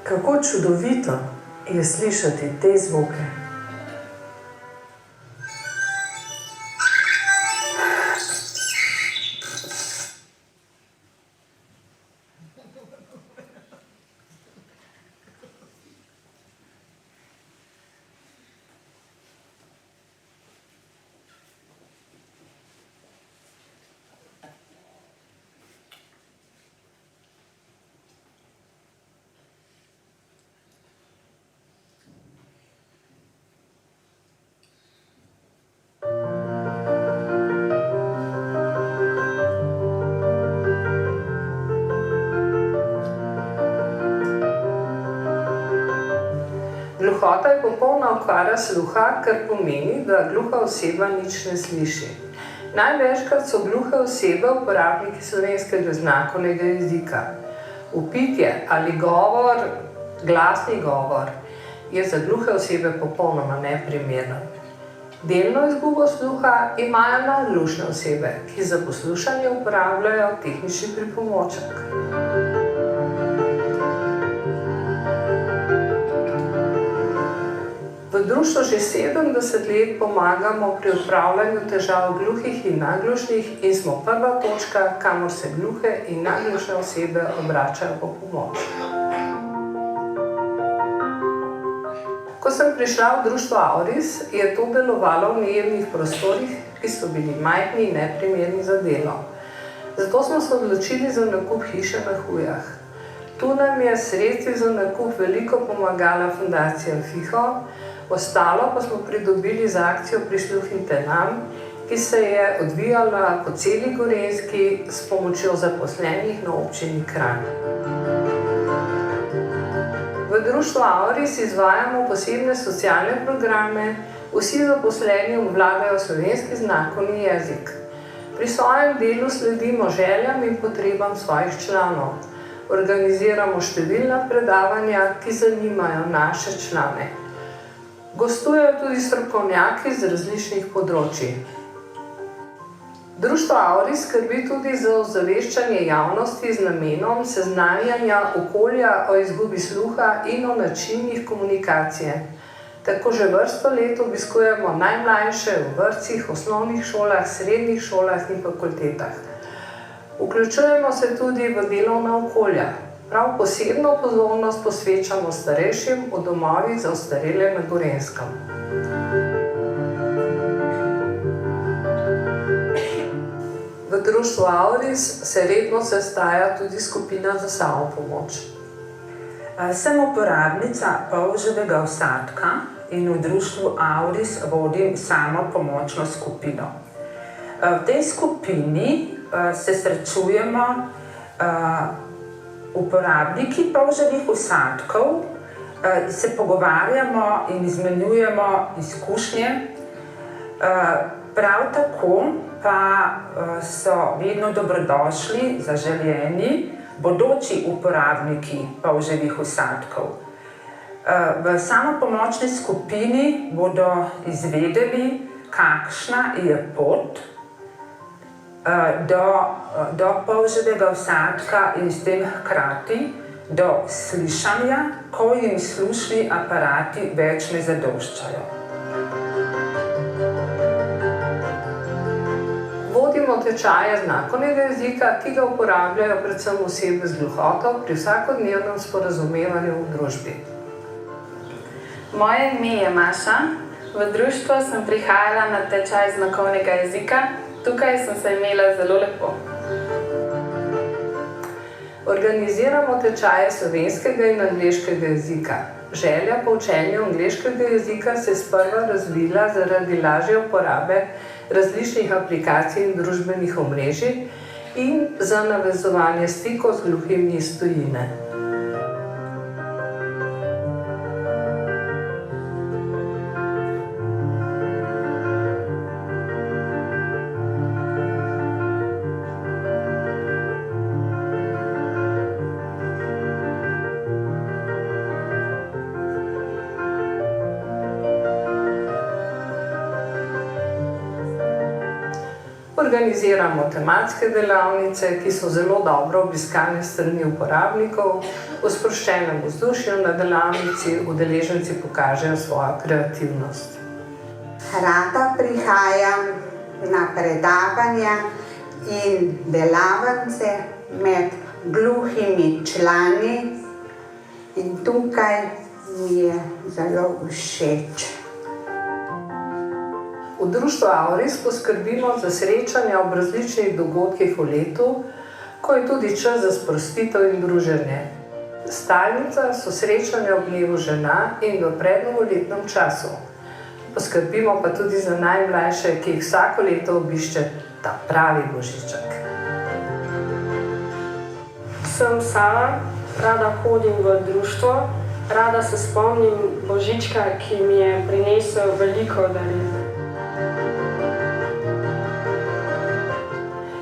Kako čudovito je slišati te zvoke. Gluhota je popolna okvara sluha, kar pomeni, da gluha oseba nič ne sliši. Največkrat so gluhe osebe uporabniki slovenskega znakovnega jezika. Vpitje ali govor, glasni govor, je za gluhe osebe popolnoma neprimeren. Delno izgubo sluha imajo naglušne osebe, ki za poslušanje uporabljajo tehnični pripomoček. V društvu že 70 let pomagamo pri odpravljanju težav gluhih in naglušnih in smo prva točka, kamor se gluhe in naglušne osebe obračajo po pomoč. Ko sem prišla v društvo Auris, je to delovalo v najemnih prostorih, ki so bili majhni in neprimerni za delo. Zato smo se odločili za nakup hiše na Hujah. Tu nam je sredstvi za nakup veliko pomagala fundacija FIHO, ostalo pa smo pridobili z akcijo Prisluhnite nam, ki se je odvijala po celi Gorenjski s pomočjo zaposlenih na občini Kranj. V društvu Auris izvajamo posebne socialne programe, vsi zaposleni obvladajo slovenski znakovni jezik. Pri svojem delu sledimo željam in potrebam svojih članov. Organiziramo številna predavanja, ki zanimajo naše člane. Gostujejo tudi strokovnjaki z različnih področij. Društvo Auris skrbi tudi za ozaveščanje javnosti z namenom seznanjanja okolja o izgubi sluha in o načinih komunikacije, Tako že vrsto let obiskujemo najmlajše v vrtcih, osnovnih šolah, srednjih šolah in fakultetah. Vključujemo se tudi v delovna okolja. Prav posebno pozornost posvečamo starejšim v domovih za ostarele na Gorenjskem. V društvu Auris se redno sestaja tudi skupina za samopomoč. Sem uporabnica polževega vsadka in v društvu Auris vodim samopomočno skupino. V tej skupini se srečujemo uporabniki polževih vsadkov, se pogovarjamo in izmenjujemo izkušnje. Prav tako pa so vedno dobrodošli zaželeni bodoči uporabniki polževih vsadkov. V samopomočni skupini bodo izvedeli, kakšna je pot do polževega vsadka in s tem hkrati do slišanja, ko jim slušni aparati več ne zadoščajo. Vodimo tečaje znakovnega jezika, ki ga uporabljajo predvsem osebe z gluhoto pri vsakodnevnem sporazumevanju v družbi. Moje ime je Maša. V društvo sem prihajala na tečaj znakovnega jezika. Tukaj sem se imela zelo lepo. Organiziramo tečaje slovenskega in angleškega jezika. Želja po učenju angleškega jezika se je sprva razvila zaradi lažje uporabe različnih aplikacij in družbenih omrežij in za navezovanje stikov z gluhimi iz tujine. Organiziramo tematske delavnice, ki so zelo dobro obiskane strani uporabnikov. V sproščenem vzdušju na delavnici udeleženci pokažejo svojo kreativnost. Rada prihajam na predavanja in delavnice med gluhimi člani in tukaj mi je zelo všeč. V društvu Auris poskrbimo za srečanja ob različnih dogodkih v letu, ko je tudi čas za sprostitev in druženje. Stalnica so srečanja ob dnevu žena in v prednovoletnem času. Poskrbimo pa tudi za najmlajše, ki jih vsako leto obišče ta pravi božiček. Sem Sara, rada hodim v društvo, rada se spomnim božička, ki mi je prinesel veliko daril.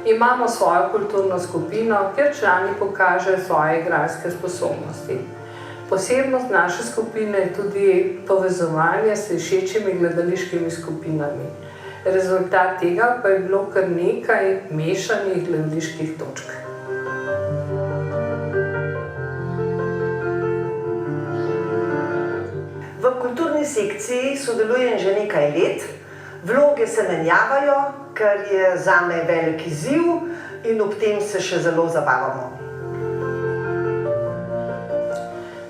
Imamo svojo kulturno skupino, kjer člani pokažejo svoje igralske sposobnosti. Posebnost naše skupine je tudi povezovanje s slišečimi gledališkimi skupinami. Rezultat tega pa je bilo kar nekaj mešanih gledaliških točk. V kulturni sekciji sodelujem že nekaj let. Vloge se menjavajo, kar je zame velik izziv in ob tem se še zelo zabavamo.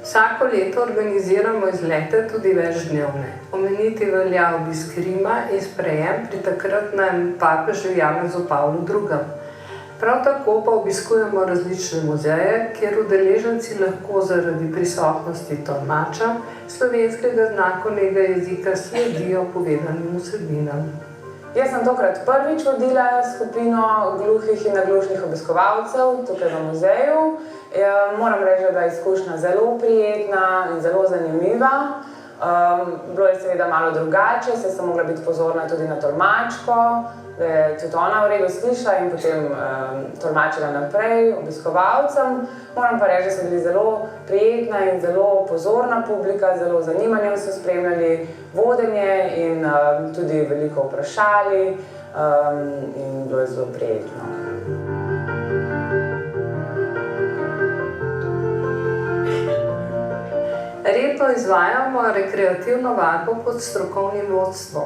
Vsako leto organiziramo izlete tudi večdnevne. Omeniti velja obisk Rima in sprejem pri takratnem papežu Janezu Pavlu II. Prav tako pa obiskujemo različne muzeje, kjer udeleženci lahko zaradi prisotnosti tolmača slovenskega znakovnega jezika sledijo povedanim vsebinam. Jaz sem tokrat prvič vodila skupino gluhih in naglušnih obiskovalcev tukaj v muzeju. Moram reči, da je izkušnja zelo prijetna in zelo zanimiva. Bilo je seveda malo drugače, saj sem mogla biti pozorna tudi na tolmačko, da je tudi ona v redu sliša in potem tolmačila naprej obiskovalcem. Moram pa reči, da so bili zelo prijetna in zelo pozorna publika, zelo zanimanjem so spremljali vodenje in tudi veliko vprašali in bilo je zelo prijetno. Redno izvajamo rekreativno vadbo pod strokovnim vodstvom.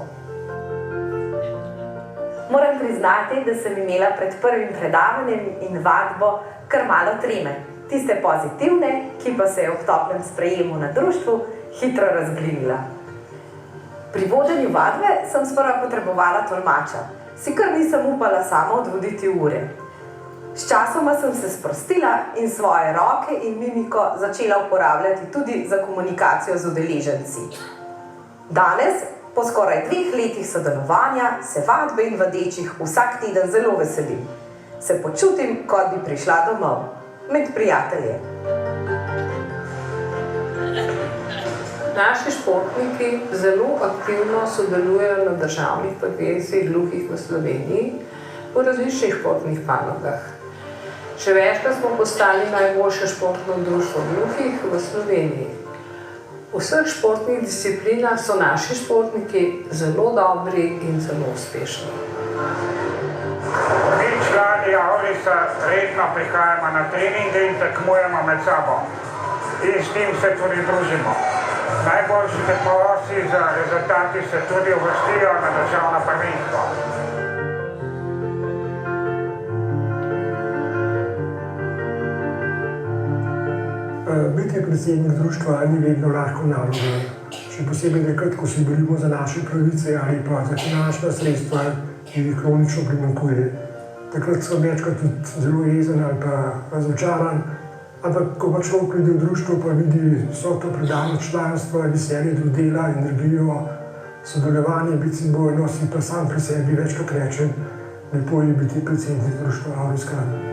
Moram priznati, da sem imela pred prvim predavanjem in vadbo kar malo treme. Tiste pozitivne, ki pa se je ob toplem sprejemu na društvu hitro razglinila. Pri vodenju vadbe sem sprva potrebovala tolmača. Si kar nisem upala sama odvoditi ure. Sčasoma sem se sprostila in svoje roke in mimiko začela uporabljati tudi za komunikacijo z udeleženci. Danes, po skoraj 2 letih sodelovanja, se vadbe in vadečih vsak teden zelo veselim. Se počutim, kot bi prišla domov, med prijatelje. Naši športniki zelo aktivno sodelujejo na državnih prvenstvih gluhih v Sloveniji v različnih športnih panogah. Še večkrat smo postali najboljše športno društvo gluhih v Sloveniji. V vseh športnih disciplinah so naši športniki zelo dobri in zelo uspešni. Mi člani Aurisa redno prihajamo na treninge in tekmujemo med sabo. In s tem se tudi družimo. Najboljši tekmovalci za rezultati se tudi uvrstijo na državna prvenstva. Biti predsednik društva ni vedno lahko naloga. Še posebej takrat, ko se borimo za naše pravice ali pa za finančna sredstva, ki jih kronično primanjkuje. Takrat sem večkrat tudi zelo jezen ali pa razočaran. Ampak ko pa človek pride v društvo, pa vidi vso to predanost članstva, veselje do dela, energijo, sodelovanje, medsebojno, si pa sam pri sebi večkrat rečem, lepo je biti predsednik društva Auris Kranj.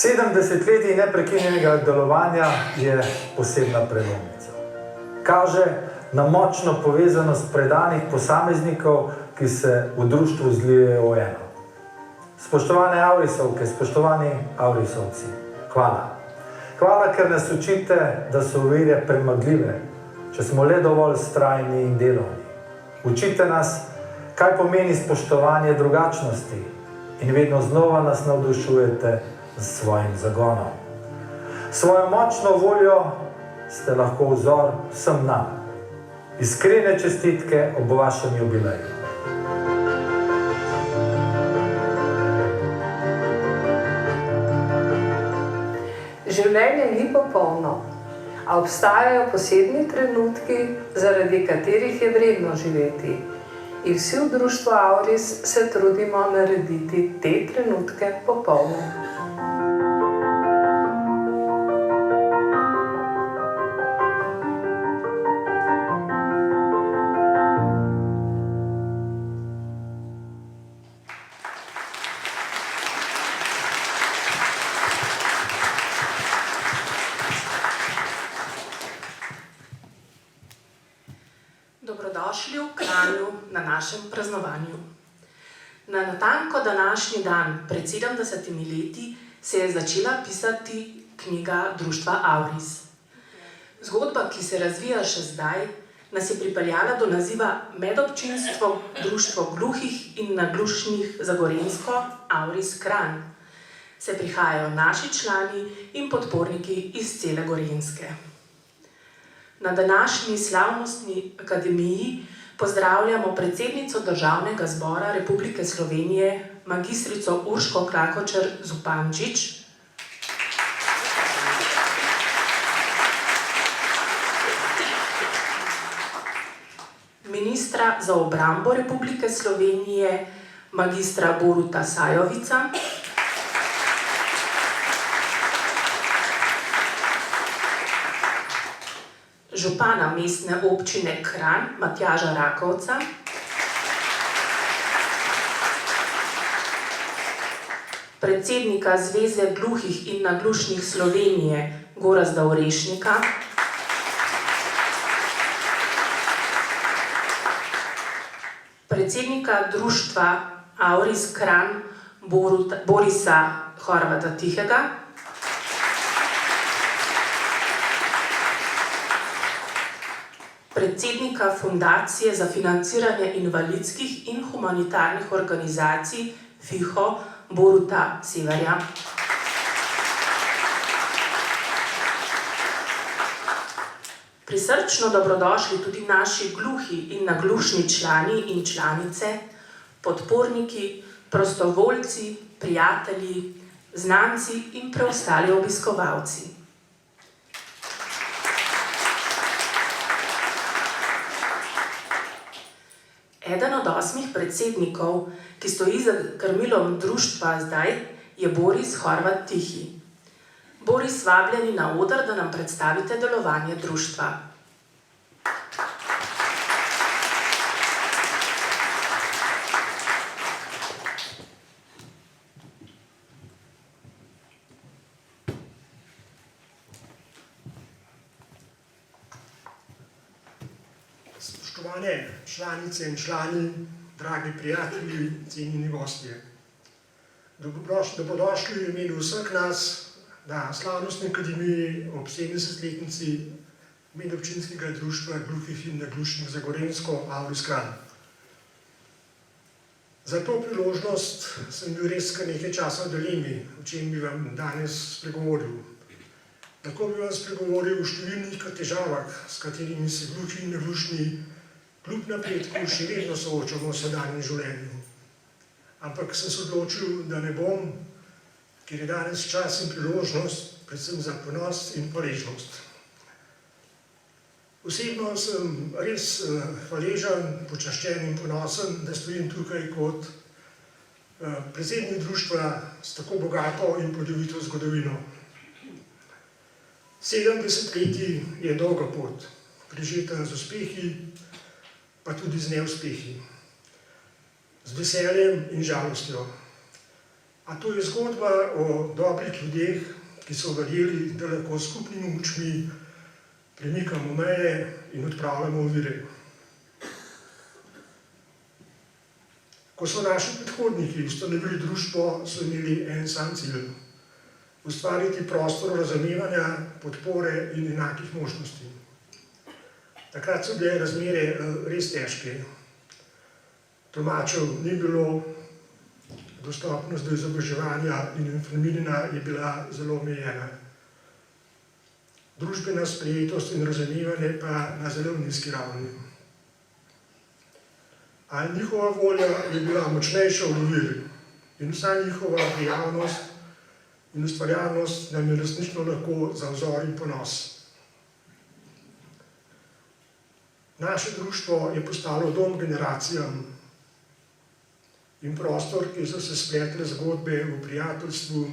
Sedem desetletij neprekinjenega delovanja je posebna prelomnica. Kaže na močno povezanost predanih posameznikov, ki se v društvu zlijejo v eno. Spoštovane Aurisovke, spoštovani Aurisovci, hvala. Hvala, ker nas učite, da so ovire premagljive, če smo le dovolj vztrajni in delovni. Učite nas, kaj pomeni spoštovanje drugačnosti in vedno znova nas navdušujete s svojim zagonom. Svojo močno voljo ste lahko vzor vsem nam. Iskrene čestitke ob vašem jubileju. Življenje ni popolno, a obstajajo posebni trenutki, zaradi katerih je vredno živeti. In vsi v društvu Auris se trudimo narediti te trenutke popolne. Dobrodošli v Kranju na našem praznovanju. Na natanko današnji dan, pred 70 leti, se je začela pisati knjiga društva Auris. Zgodba, ki se razvija še zdaj, nas je pripeljala do naziva Medobčinstvo društvo gluhih in naglušnih za Gorenjsko Auris Kranj. Se prihajajo naši člani in podporniki iz cele Gorenjske. Na današnji slavnostni akademiji pozdravljamo predsednico Državnega zbora Republike Slovenije, magistrico Urško Klakočar Zupančič, ministra za obrambo Republike Slovenije, magistra Boruta Sajovica, župana mestne občine Kranj Matjaža Rakovca, predsednika Zveze gluhih in naglušnih Slovenije Gorazda Orešnika, predsednika društva Auris Kranj Borisa Horvata Tihega, predsednika Fundacije za financiranje invalidskih in humanitarnih organizacij FIHO Boruta Severja. Prisrčno dobrodošli tudi naši gluhi in naglušni člani in članice, podporniki, prostovoljci, prijatelji, znanci in preostali obiskovalci. Eden od 8 predsednikov, ki stoji za krmilom društva zdaj, je Boris Horvat Tihi. Boris, vabljeni na oder, da nam predstavite delovanje društva. Spoštovane članice in člani, dragi prijatelji, cenjeni gostje. Dobrodošli v imenu vseh nas na slavnostni akademiji ob 70-letnici medobčinskega društva gluhih in naglušnih za Gorenjsko Auris Kranj. Za to priložnost sem bil res kar nekaj časa v dilemi, o čem bi vam danes spregovoril. Lahko bi vam spregovoril o številnih težavah, s katerimi se gluhi in naglušni kljub napredku še vedno soočamo v sedanjem življenju. Ampak sem se odločil, da ne bom, ker je danes čas in priložnost, predvsem za ponos in hvaležnost. Osebno sem res hvaležen, počaščen in ponosen, da stojim tukaj kot predsednik društva s tako bogato in plodovito zgodovino. 70 letij je dolga pot, prežeta z uspehi, pa tudi z neuspehi, z veseljem in žalostjo. A to je zgodba o dobrih ljudeh, ki so verjeli, da lahko s skupnimi močmi premikamo meje in odpravljamo ovire. Ko so naši predhodniki ustanovili društvo, so imeli en sam cilj: ustvariti prostor razumevanja, podpore in enakih možnosti. Takrat so bile razmere res težke. Tolmačev ni bilo, dostopnost do izobraževanja in informiranja je bila zelo omejena. Družbena sprejetost in razumevanje pa na zelo nizki ravni. A njihova volja je bila močnejša od ovir in vsa njihova dejavnost in ustvarjalnost nam je resnično lahko za vzor in ponos. Naše društvo je postalo dom generacijam in prostor, kjer so se spletle zgodbe o prijateljstvu,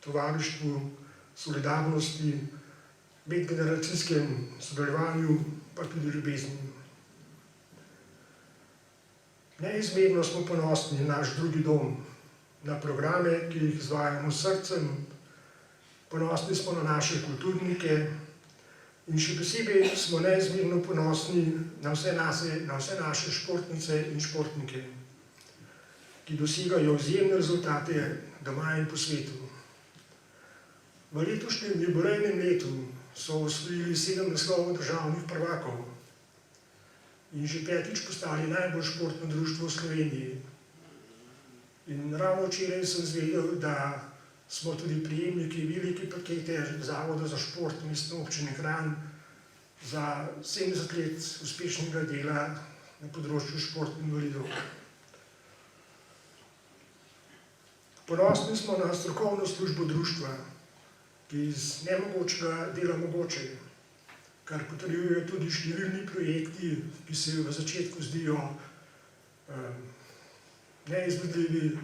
tovarištvu, solidarnosti, medgeneracijskem sodelovanju, pa tudi ljubezni. Neizmerno smo ponosni na naš drugi dom, na programe, ki jih izvajamo s srcem, ponosni smo na naše kulturnike in še posebej smo neizmerno ponosni na vse naše športnice in športnike, ki dosegajo izjemne rezultate doma in po svetu. V letošnjem jubilejnem letu so osvojili 7 naslovov državnih prvakov in že 5. postali najbolj športno društvo v Sloveniji. In ravno včeraj sem izvedel, da smo tudi prejemniki velike pakete Zavoda za šport Mestne občine Kranj za 70 let uspešnega dela na področju športnih invalidov. Ponosni smo na strokovno službo društva, ki iz nemogočega dela mogoče, kar potrjujejo tudi številni projekti, ki se v začetku zdijo neizvedljivi,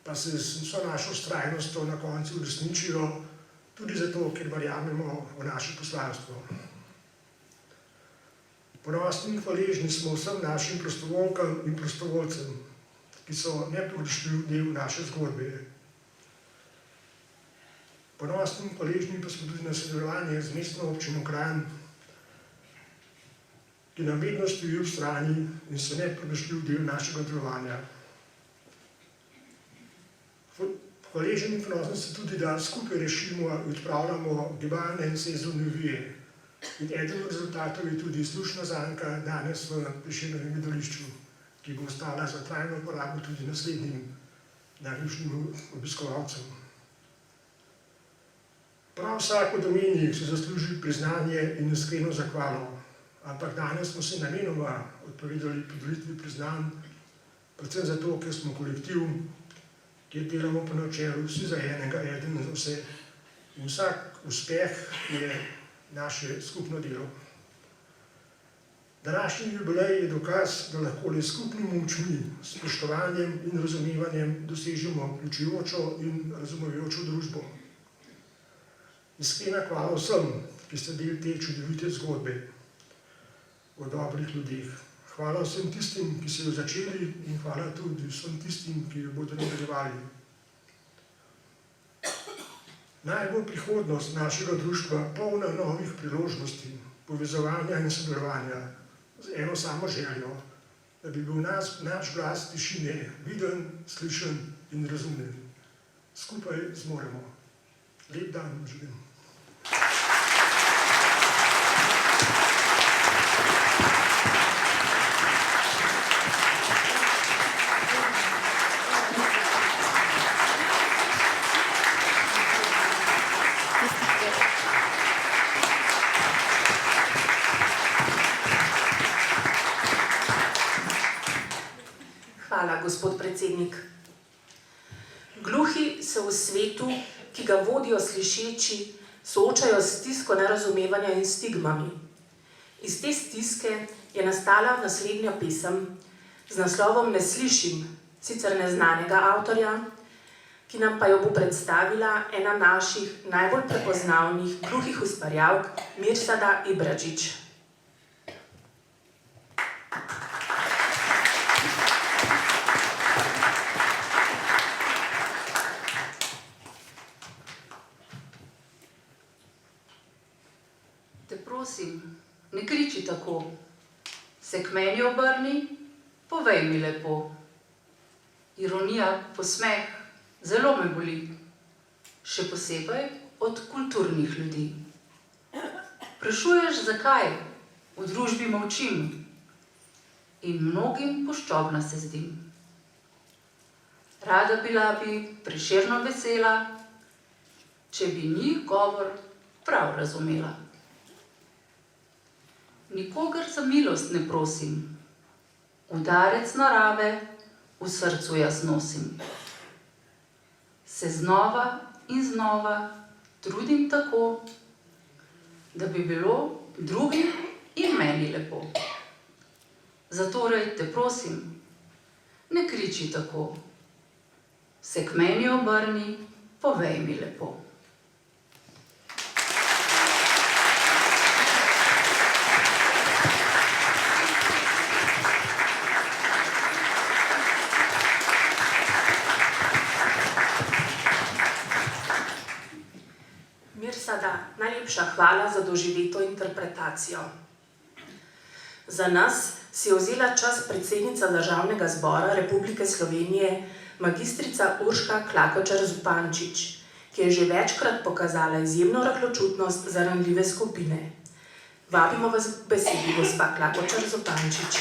pa se z vso našo vztrajnostjo na koncu uresničijo, tudi zato, ker verjamemo v naše poslanstvo. Ponosni in hvaležni smo vsem našim prostovoljkam in prostovoljcem, ki so nepogrešljiv del naše zgodbe. Ponosni in hvaležni pa smo tudi na sodelovanje z Mestno občino Kranj, ki nam vedno stoji ob strani in so nepogrešljiv del našega delovanja. Hvaležni in ponosni so tudi, da skupaj rešimo in odpravljamo gibalne in sezonske ovire, In eden od rezultatov je tudi slušna zanka danes v Prešernovem gledališču, ki bo ostala za trajno uporabo tudi naslednjim najljubšim obiskovalcem. Prav vsak od omenjenih si zasluži priznanje in iskreno zahvalo, ampak danes smo se namenoma odpovedali podelitvi priznanj, predvsem zato, ker smo kolektiv, kjer delamo po načelu vsi za enega, eden za vse. In vsak uspeh je naše skupno delo. Današnji jubilej je dokaz, da lahko le skupnimi močmi, spoštovanjem in razumevanjem dosežemo vključujočo in razumevajočo družbo. Iskrena hvala vsem, ki ste del te čudovite zgodbe o dobrih ljudeh. Hvala vsem tistim, ki so jo začeli, in hvala tudi vsem tistim, ki jo bodo nadaljevali. Naj bo prihodnost našega društva polna novih priložnosti, povezovanja in sodelovanja z eno samo željo, da bi bil naš glas tišine viden, slišen in razumljen. Skupaj zmoremo. Lep dan želim. Hvala, gospod predsednik. Gluhi se v svetu, ki ga vodijo slišeči, soočajo s stisko nerazumevanja in stigmami. Iz te stiske je nastala naslednja pesem z naslovom Ne slišim, sicer neznanega avtorja, ki nam pa jo bo predstavila ena naših najbolj prepoznavnih gluhih ustvarjalk, Mirsada Ibragić. Te prosim, ne kriči tako. Se k meni obrni, povej mi lepo. Ironija, posmeh, zelo me boli. Še posebej od kulturnih ljudi. Sprašuješ, zakaj? V družbi molčim. In mnogim puščobna se zdim. Rada bila bi Prešerno vesela, če bi njih govor prav razumela. Nikogar za milost ne prosim, udarec narave v srcu jaz nosim. Se znova in znova trudim tako, da bi bilo drugim in meni lepo. Zatorej te prosim, ne kriči tako. Se k meni obrni, povej mi lepo. Najlepša hvala za doživeto interpretacijo. Za nas si je vzela čas predsednica Državnega zbora Republike Slovenije, magistrica Urška Klakočar Zupančič, ki je že večkrat pokazala izjemno rahločutnost za ranljive skupine. Vabimo vas k besedi, gospa Klakočar Zupančič.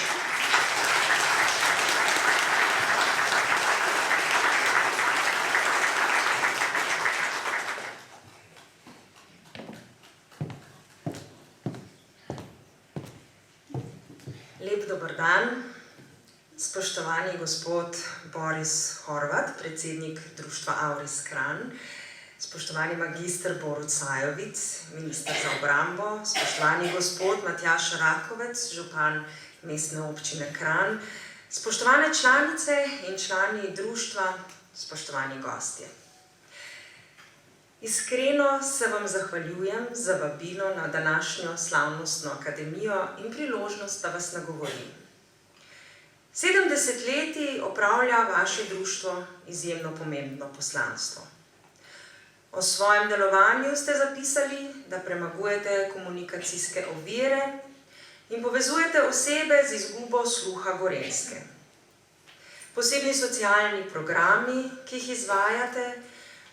Dober dan, spoštovani gospod Boris Horvat, predsednik društva Auris Kranj, spoštovani magister Borut Sajovic, minister za obrambo, spoštovani gospod Matjaž Rakovec, župan mestne občine Kranj, spoštovane članice in člani društva, spoštovani gostje. Iskreno se vam zahvaljujem za vabilo na današnjo slavnostno akademijo in priložnost, da vas nagovorim. 70 let opravlja vaše društvo izjemno pomembno poslanstvo. O svojem delovanju ste zapisali, da premagujete komunikacijske ovire in povezujete osebe z izgubo sluha Gorenjske. Posebni socialni programi, ki jih izvajate,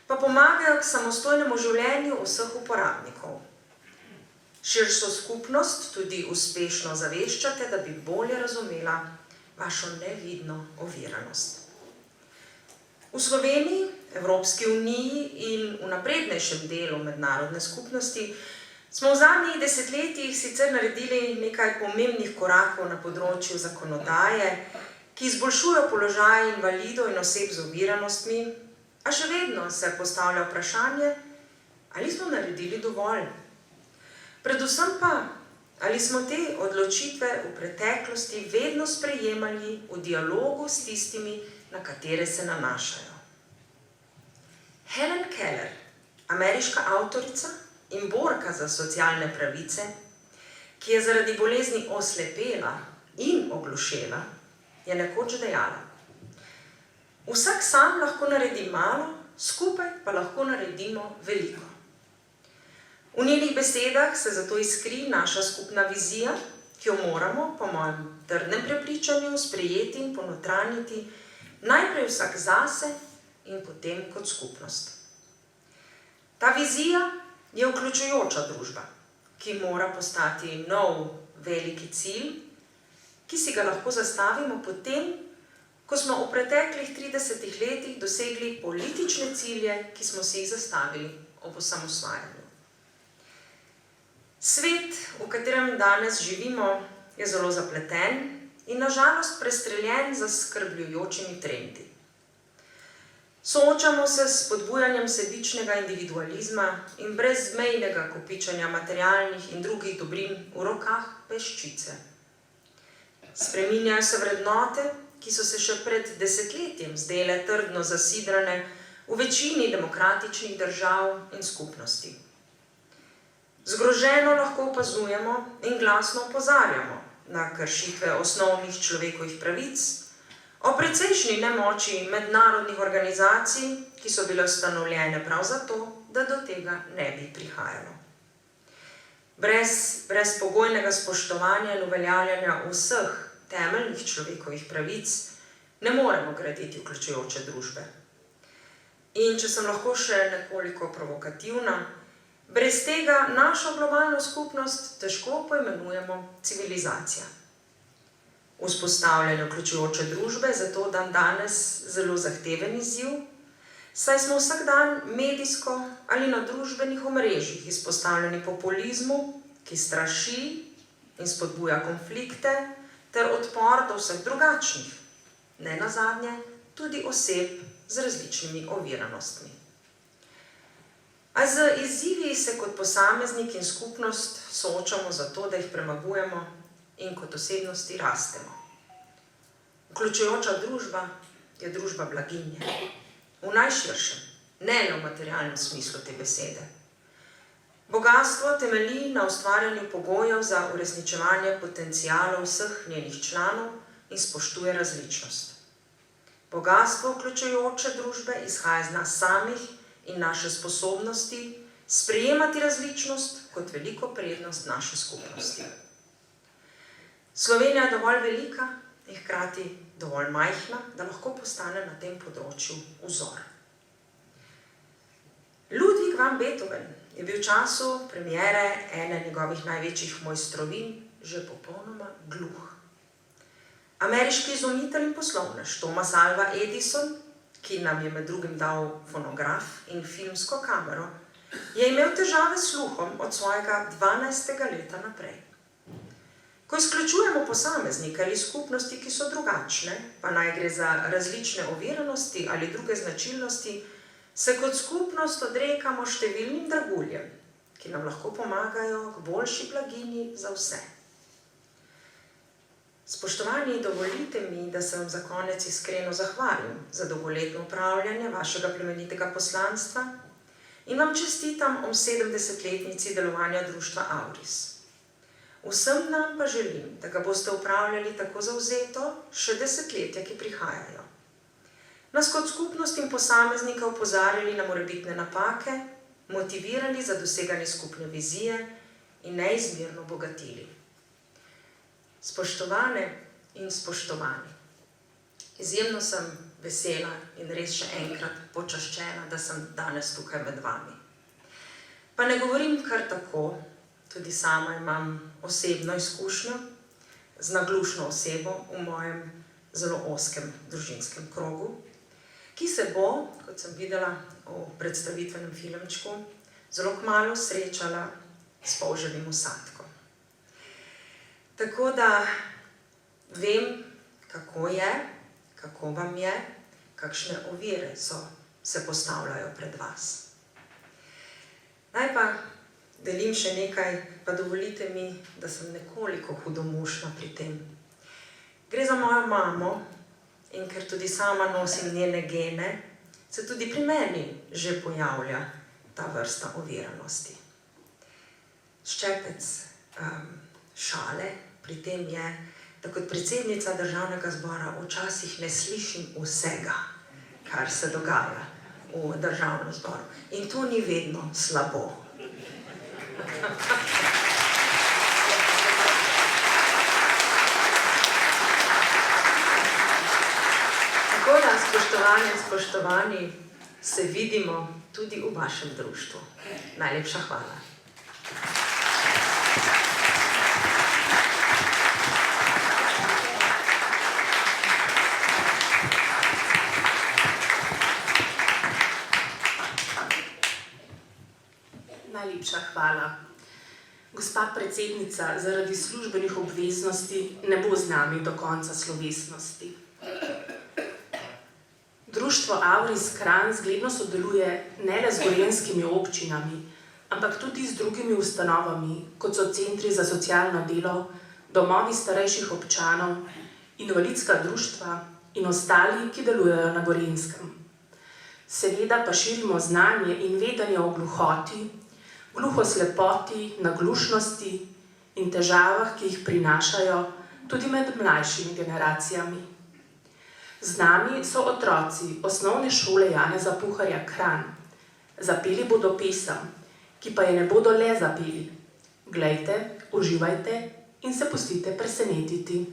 pa pomagajo k samostojnemu življenju vseh uporabnikov. Širšo skupnost tudi uspešno zaveščate, da bi bolje razumela vašo nevidno oviranost. V Sloveniji, Evropski uniji in v naprednejšem delu mednarodne skupnosti smo v zadnjih desetletjih sicer naredili nekaj pomembnih korakov na področju zakonodaje, ki izboljšujejo položaj invalidov in oseb z oviranostmi, a še vedno se postavlja vprašanje, ali smo naredili dovolj. Predvsem pa, ali smo te odločitve v preteklosti vedno sprejemali v dialogu s tistimi, na katere se nanašajo. Helen Keller, ameriška avtorica in borka za socialne pravice, ki je zaradi bolezni oslepela in oglušela, je nekoč dejala: vsak sam lahko naredi malo, skupaj pa lahko naredimo veliko. V njenih besedah se zato iskri naša skupna vizija, ki jo moramo, po mojem trdnem prepričanju, sprejeti in ponotranjiti najprej vsak zase in potem kot skupnost. Ta vizija je vključujoča družba, ki mora postati nov veliki cilj, ki si ga lahko zastavimo potem, ko smo v preteklih 30 letih dosegli politične cilje, ki smo si jih zastavili ob osamosvajanju. Svet, v katerem danes živimo, je zelo zapleten in na žalost prestreljen z zaskrbljujočimi trendi. Soočamo se s spodbujanjem sebičnega individualizma in brezmejnega kopičanja materialnih in drugih dobrin v rokah peščice. Spreminjajo se vrednote, ki so se še pred desetletjem zdele trdno zasidrane v večini demokratičnih držav in skupnosti. Zgroženo lahko opazujemo in glasno opozarjamo na kršitve osnovnih človekovih pravic, o precejšnji nemoči mednarodnih organizacij, ki so bile ustanovljene prav zato, da do tega ne bi prihajalo. Brez brezpogojnega spoštovanja in uveljavljanja vseh temeljnih človekovih pravic ne moremo graditi vključujoče družbe. In če sem lahko še nekoliko provokativna, brez tega našo globalno skupnost težko poimenujemo civilizacija. Vzpostavljanje vključujoče družbe je zato danes zelo zahteven izziv, saj smo vsak dan medijsko ali na družbenih omrežjih izpostavljeni populizmu, ki straši in spodbuja konflikte ter odpor do vseh drugačnih, nenazadnje tudi oseb z različnimi oviranostmi. A z izzivi se kot posameznik in skupnost soočamo zato, da jih premagujemo in kot osebnosti rastemo. Vključujoča družba je družba blaginje. V najširšem, ne le v materialnem smislu te besede. Bogastvo temelji na ustvarjanju pogojev za uresničevanje potencialov vseh njenih članov in spoštuje različnost. Bogastvo vključujoče družbe izhaja iz nas samih in naše sposobnosti sprejemati različnost kot veliko prednost naše skupnosti. Slovenija je dovolj velika in hkrati dovolj majhna, da lahko postane na tem področju vzor. Ludwig van Beethoven je bil v času premiere ene njegovih največjih mojstrovin že popolnoma gluh. Ameriški izumitelj in poslovnež Thomas Alva Edison, ki nam je med drugim dal fonograf in filmsko kamero, je imel težave s sluhom od svojega 12. leta naprej. Ko izključujemo posameznike ali skupnosti, ki so drugačne, pa naj gre za različne oviranosti ali druge značilnosti, se kot skupnost odrekamo številnim draguljem, ki nam lahko pomagajo k boljši blaginji za vse. Spoštovani, dovolite mi, da se vam za konec iskreno zahvalim za dolgoletno upravljanje vašega plemenitega poslanstva in vam čestitam ob 70-letnici delovanja društva Auris. Vsem nam pa želim, da ga boste upravljali tako zavzeto še desetletja, ki prihajajo. Nas kot skupnost in posameznika opozarjali na morebitne napake, motivirali za doseganje skupne vizije in neizmerno bogatili. Spoštovane in spoštovani, izjemno sem vesela in res še enkrat počaščena, da sem danes tukaj med vami. Pa ne govorim kar tako, Tudi sama imam osebno izkušnjo z naglušno osebo v mojem zelo ozkem družinskem krogu, ki se bo, kot sem videla v predstavitvenem filmčku, zelo kmalu srečala s polževim vsadkom. Tako da vem, kako je, kako vam je, kakšne ovire se postavljajo pred vas. Naj pa delim še nekaj, pa dovolite mi, da sem nekoliko hudomušna pri tem. Gre za mojo mamo in ker tudi sama nosim njene gene, se tudi pri meni že pojavlja ta vrsta oviranosti. Ščepec šale pri tem je, da kot predsednica Državnega zbora včasih ne slišim vsega, kar se dogaja v Državnem zboru. In to ni vedno slabo. Tako da, spoštovane in spoštovani, se vidimo tudi v vašem društvu. Najlepša hvala. Najlepša hvala. Gospa predsednica zaradi službenih obveznosti ne bo z nami do konca slovesnosti. Društvo Auris Kranj zgledno sodeluje ne le z gorenjskimi občinami, ampak tudi z drugimi ustanovami, kot so centri za socialno delo, domovi starejših občanov, invalidska društva in ostali, ki delujejo na Gorenjskem. Seveda pa širimo znanje in vedenje o gluhoti, gluhoslepoti, naglušnosti in težavah, ki jih prinašajo tudi med mlajšimi generacijami. Z nami so otroci Osnovne šole Janeza Puharja Kranj. Zapeli bodo pesem, ki pa je ne bodo le zapeli. Glejte, uživajte in se pustite presenetiti.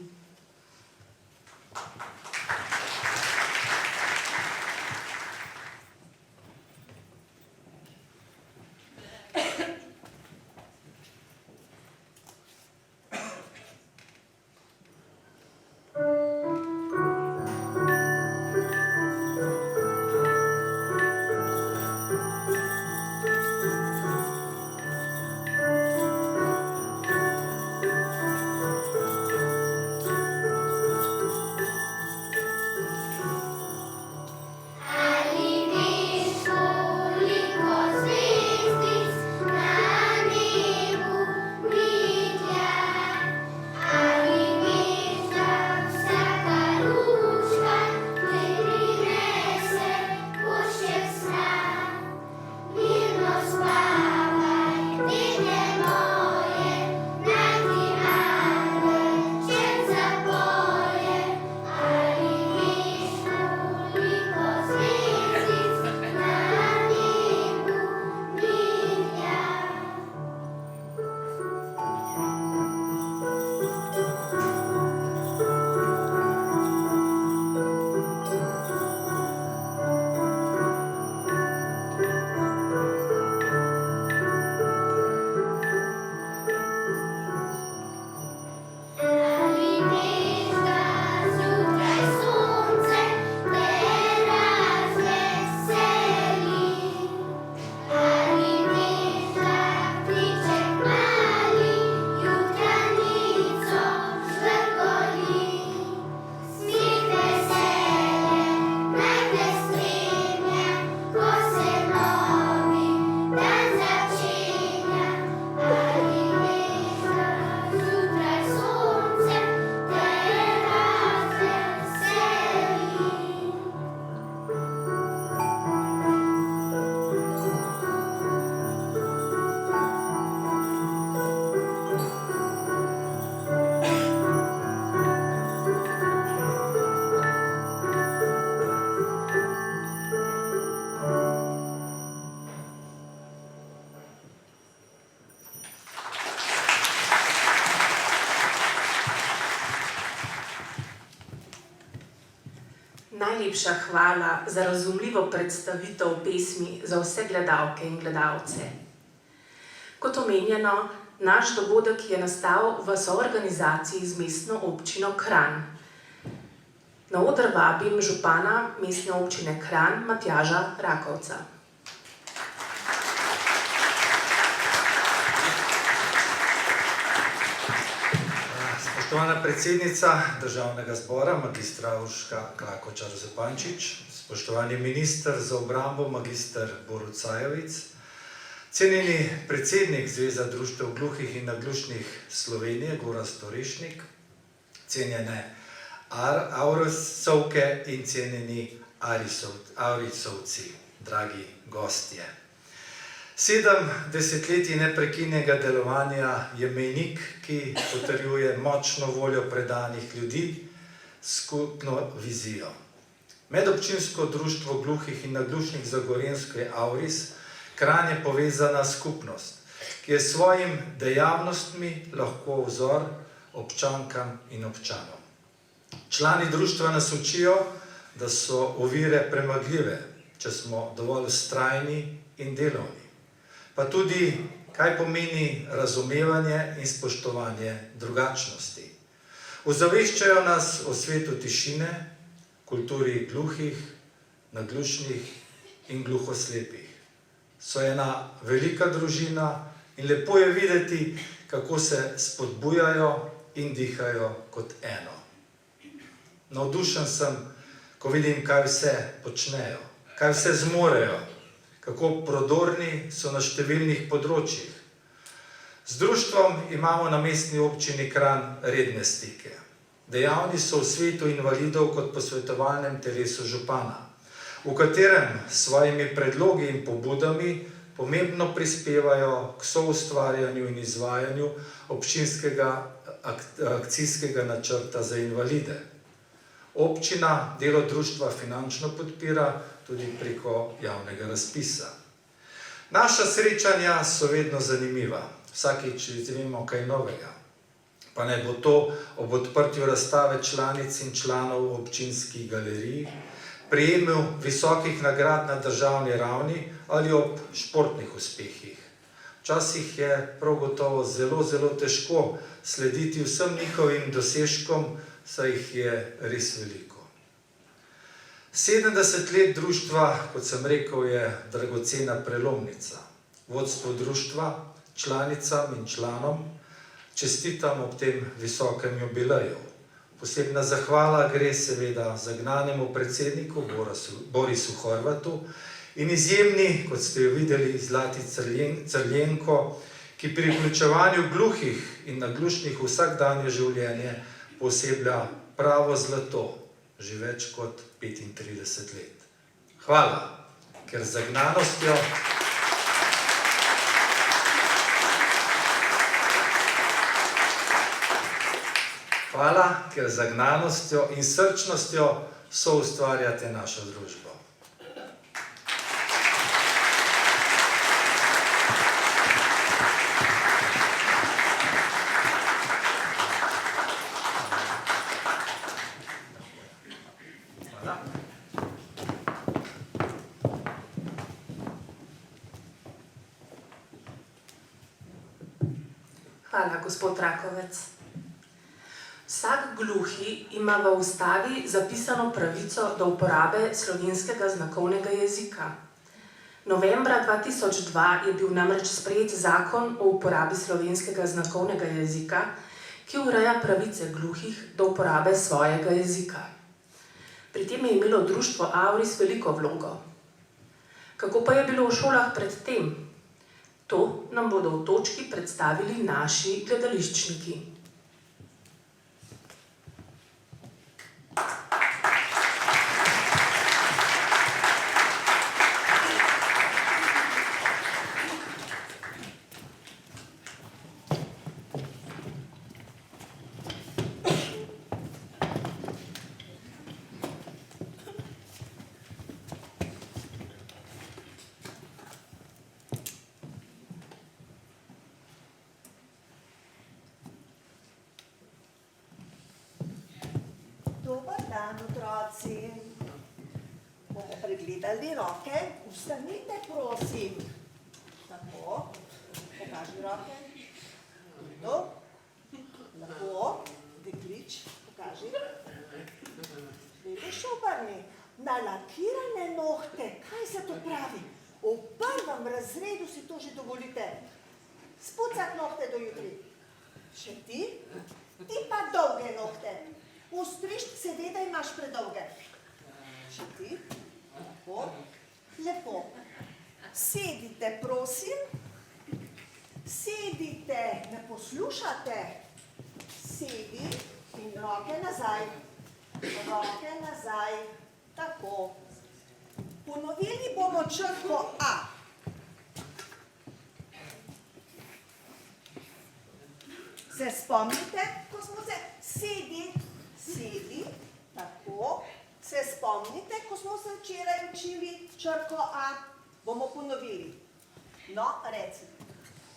Najlepša hvala za razumljivo predstavitev pesmi za vse gledalke in gledalce. Kot omenjeno, naš dogodek je nastal v soorganizaciji z mestno občino Kranj. Na oder vabim župana mestne občine Kranj, Matjaža Rakovca. Spoštovana predsednica Državnega zbora, magistra Urška Klakočar Zupančič, spoštovani minister za obrambo, magister Borut Sajovic, cenjeni predsednik Zveza društev gluhih in naglušnih Slovenije, Gorazd Orešnik, cenjene Aurisovke in cenjeni Aurisovci, dragi gostje. 7 desetletij neprekinjenega delovanja je mejnik, ki potrjuje močno voljo predanih ljudi, skupno vizijo. Medobčinsko društvo gluhih in naglušnih za Gorenjsko je Auris, Kranj je povezana skupnost, ki je s svojim dejavnostmi lahko vzor občankam in občanom. Člani društva nas učijo, da so ovire premagljive, če smo dovolj vztrajni in delovni. Pa tudi, kaj pomeni razumevanje in spoštovanje drugačnosti. Ozaveščajo nas o svetu tišine, kulturi gluhih, naglušnih in gluhoslepih. So ena velika družina in lepo je videti, kako se spodbujajo in dihajo kot eno. Navdušen sem, ko vidim, kaj vse počnejo, kaj vse zmorejo, kako prodorni so na številnih področjih. Z društvom imamo na mestni občini Kranj redne stike. Dejavni so v svetu invalidov kot posvetovalnem telesu župana, v katerem s svojimi predlogi in pobudami pomembno prispevajo k soustvarjanju in izvajanju občinskega akcijskega načrta za invalide. Občina delo društva finančno podpira tudi preko javnega razpisa. Naša srečanja so vedno zanimiva, vsakič izvemo kaj novega. Pa naj bo to ob odprtju razstave članic in članov občinskih galerij, prejemu visokih nagrad na državni ravni ali ob športnih uspehih. Včasih je prav gotovo zelo težko slediti vsem njihovim dosežkom, saj jih je res veliko. 70 let društva, kot sem rekel, je dragocena prelomnica. Vodstvo društva, članicam in članom čestitam ob tem visokem jubileju. Posebna zahvala gre seveda zagnanemu predsedniku Borisu Horvatu in izjemni, kot ste jo videli, Zlati Crljenko, ki pri vključevanju gluhih in naglušnih v vsakdanje življenje poseblja pravo zlato, že več kot 35 let. Hvala, ker z zagnanostjo in srčnostjo soustvarjate našo družbo. Hvala, gospod Rakovec. Vsak gluhi ima v ustavi zapisano pravico do uporabe slovenskega znakovnega jezika. Novembra 2002 je bil namreč sprejet zakon o uporabi slovenskega znakovnega jezika, ki ureja pravice gluhih do uporabe svojega jezika. Pri tem je imelo društvo Auris veliko vlogo. Kako pa je bilo v šolah pred tem? To nam bodo v točki predstavili naši gledališčniki. Dober dan, otroci. Bomo pregledali roke. Vstanite, prosim. Tako, pokaži roke. redu. Lepo, deklič, pokaži. Vidiš, obrni. Nalakirane nohte, kaj se to pravi? V prvem razredu si to že dovolite. Spucati nohte do jutri. Še ti? Ti pa dolge nohte. Ostrišč seveda imaš predolge. Še ti? Lepo. Lepo. Sedite, prosim. Sedite, me poslušate? Sedi in roke nazaj. Roke nazaj. Tako. Ponovili bomo črko A. Se spomnite, ko smo se sedi, tako. Se spomnite, ko smo se včeraj učili črko A? Bomo ponovili. No, reci.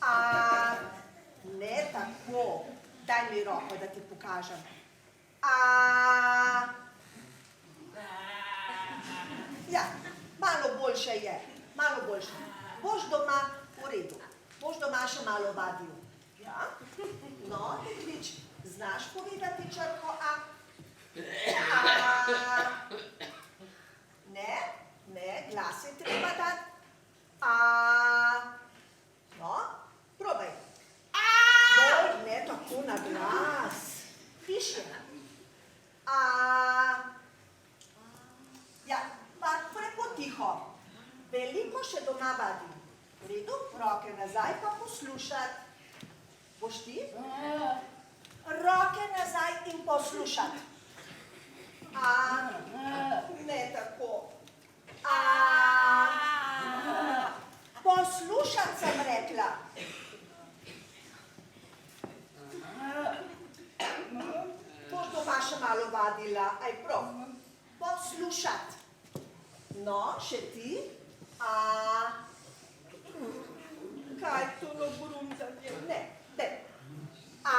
A, ne tako. Daj mi roko, da ti pokažem. A. Ja, malo boljše je. Malo boljše. Boš doma v redu. Boš doma še malo vadil. Ja? No, deklič, znaš povedati črko A? A. Ne, glas je treba dati. A. No, probaj. A. Ne tako na glas. Tišje. A. Ja, pa prepotiho. Veliko še doma vadi. V redu, roke nazaj pa poslušati. Boš ti? Roke nazaj in poslušati. A. Ne tako. A. Poslušati sem rekla. Boš doma še malo vadila, aj prav. Poslušati. No, še ti? A. Kaj to nabrundanje? Ne. A.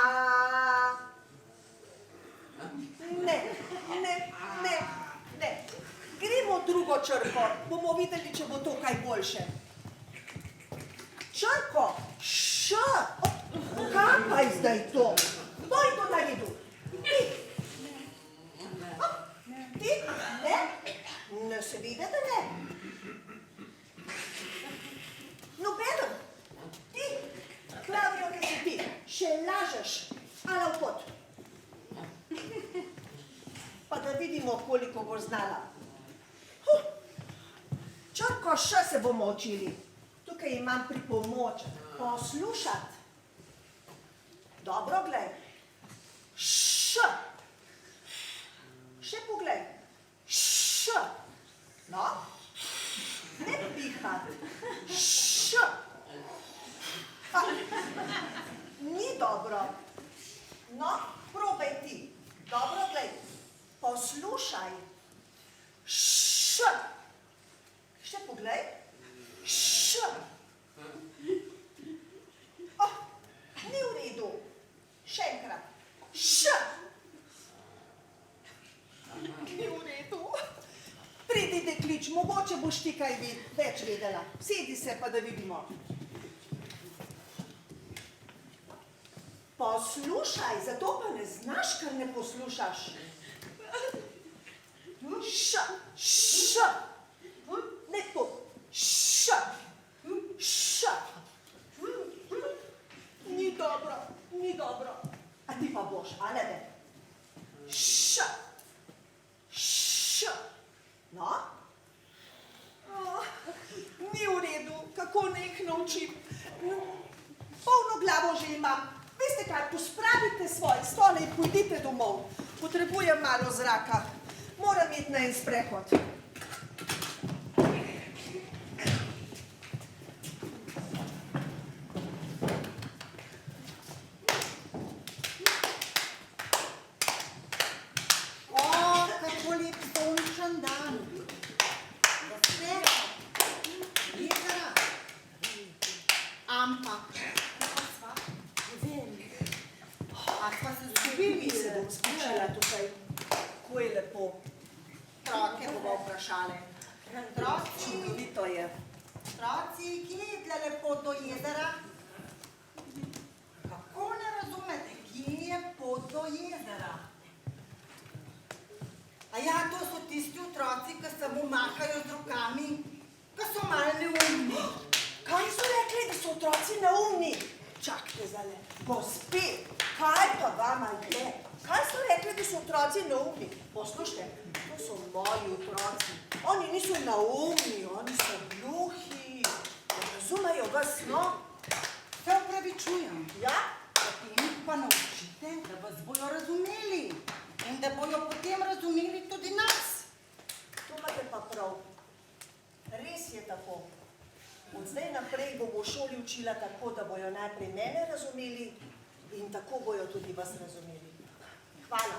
Ne. Gremo drugo črko. Bomo videli, če bo to kaj boljše. Črko Š. Kaj pa je zdaj to? Kdo je to naredil? Ti. Ti? Ne? Ne se vidi, da ne. Nobeden. Ti. Klavdijo, kaj si ti? Še lažeš. Ala v pot. Pa da vidimo, koliko boš znala. Črko Š se bomo učili. Tukaj imam pripomoč. Poslušati. Dobro, glej. Š. Še poglej. Š. No. Ne pihati. Š. Ni dobro. No, probaj ti. Dobro, glej. Poslušaj. Š. Še poglej. Š. Ni v redu. Še enkrat. Š. Ni v redu. Pridi, deklič, mogoče boš ti kaj več vedela. Sedi se, pa da vidimo. Poslušaj, zato pa ne znaš, ker ne poslušaš. Š. Š. Lepo. Š. Š. Ni dobro. A ti pa boš, a ne? Š. Š. No? Ni v redu, kako naj jih naučim. Polno glavo že imam. Veste kaj, pospravite svoje stole in pojdite domov. Potrebujem malo zraka. Moram iti na en sprehod. Otroci, kje je tle lepo do jezera? Kako ne je pot do jezera. A ja, to so tisti otroci, ki samo mahajo z rokami, ki so malo neumni. Kaj so rekli, da so otroci neumni? Čakajte zdaj, gospe, kaj pa vama je? Kaj so rekli, da so otroci neumni? Poslušajte, to so moji otroci. Oni niso neumni, oni so gluhi. Razumejo vas, no? Se opravičujem. Ja? Potem jih pa naučite, da vas bojo razumeli. In da bojo potem razumeli tudi nas. To imate pa prav. Res je tako. Od zdaj naprej bom v šoli učila tako, da bojo najprej mene razumeli in tako bojo tudi vas razumeli. Hvala.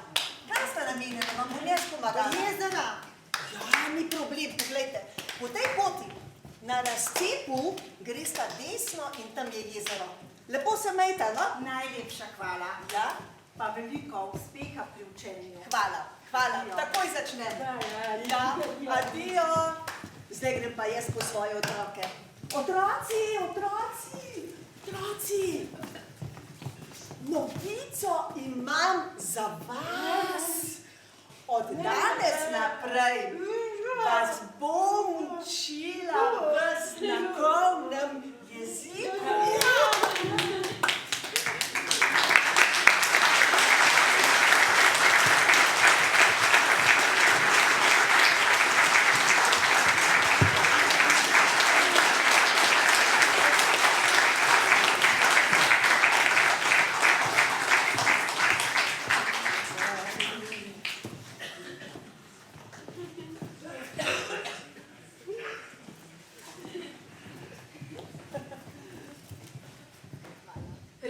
Kaj sta namenjena? Vam bom jaz pomagala? Jezera. Ja, ni problem, poglejte. Po tej poti na razcepu gresta desno in tam je jezero. Lepo se mejte, no? Najlepša hvala. Ja? Pa veliko uspeha pri učenju. Hvala, hvala. Takoj začnem. Ja, adijo. Zdaj grem pa jaz po svoje otroke. Otroci, otroci, otroci. Novico imam za vas. Od danes naprej vas bom učila v znakovnem jeziku.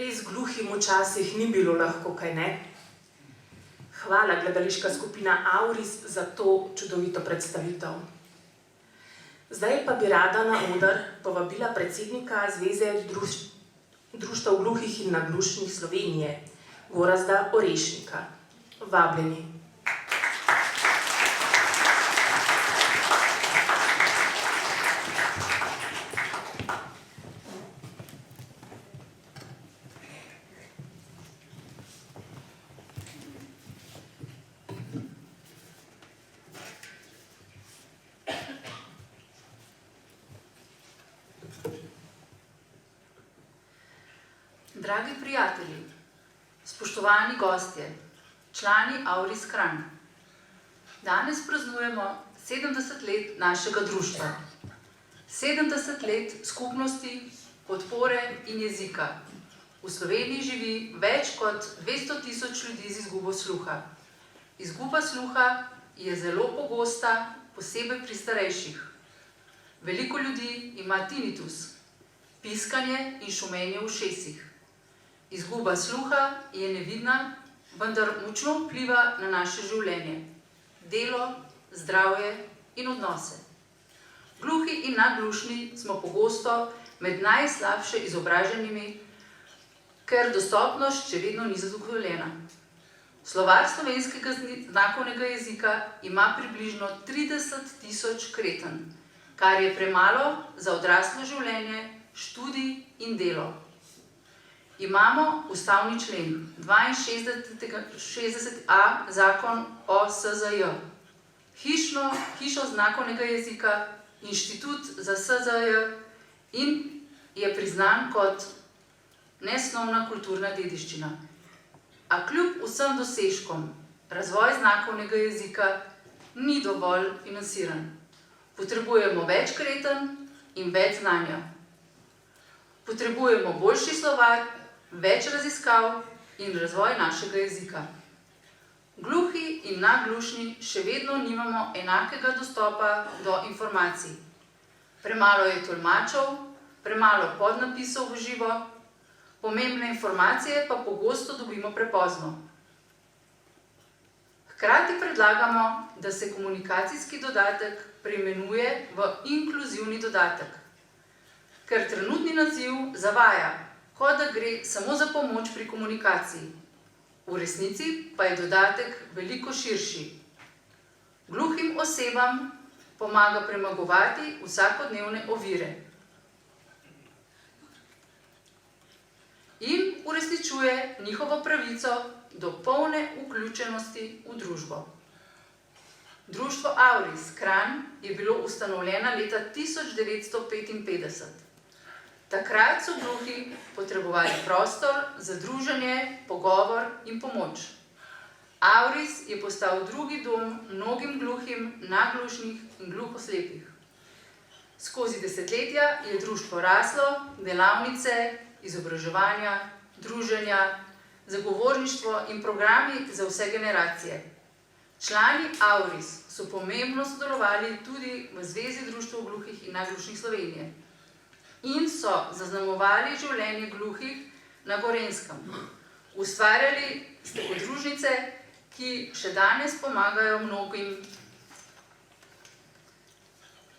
Res gluhim včasih ni bilo lahko, kaj ne? Hvala, gledališka skupina Auris, za to čudovito predstavitev. Zdaj pa bi rada na oder povabila predsednika Zveze društev gluhih in naglušnih Slovenije, Gorazda Orešnika. Vabljeni. Dragi prijatelji, spoštovani gostje, člani Auris Kranj, danes praznujemo 70 let našega društva, 70 let skupnosti, podpore in jezika. V Sloveniji živi več kot 200 000 ljudi z izgubo sluha. Izguba sluha je zelo pogosta, posebej pri starejših. Veliko ljudi ima tinnitus, piskanje in šumenje v ušesih. Izguba sluha je nevidna, vendar močno vpliva na naše življenje, delo, zdravje in odnose. Gluhi in naglušni smo pogosto med najslabše izobraženimi, ker dostopnost še vedno ni zadovoljena. Slovar slovenskega znakovnega jezika ima približno 30 000 kreten, kar je premalo za odraslo življenje, študij in delo. Imamo ustavni člen 62a zakon o SZJ, hišo znakovnega jezika, inštitut za SZJ in je priznan kot nesnovna kulturna dediščina. A kljub vsem dosežkom razvoj znakovnega jezika ni dovolj financiran. Potrebujemo več kreten in več znanja. Potrebujemo boljši slovar, več raziskav in razvoj našega jezika. Gluhi in naglušni še vedno nimamo enakega dostopa do informacij. Premalo je tolmačev, premalo podnapisov v živo, pomembne informacije pa pogosto dobimo prepozno. Hkrati predlagamo, da se komunikacijski dodatek preimenuje v inkluzivni dodatek, ker trenutni naziv zavaja, kot da gre samo za pomoč pri komunikaciji. V resnici pa je dodatek veliko širši. Gluhim osebam pomaga premagovati vsakodnevne ovire. in uresničuje njihovo pravico do polne vključenosti v družbo. Društvo Auris Kranj je bilo ustanovljeno leta 1955. Takrat so gluhi potrebovali prostor za druženje, pogovor in pomoč. Auris je postal drugi dom mnogim gluhim, naglušnih in gluhoslepih. Skozi desetletja je društvo raslo, delavnice, izobraževanja, druženja, zagovorništvo in programi za vse generacije. Člani Auris so pomembno sodelovali tudi v Zvezi društev gluhih in naglušnih Slovenije in so zaznamovali življenje gluhih na Gorenjskem. Ustvarjali ste podružnice, ki še danes pomagajo mnogim.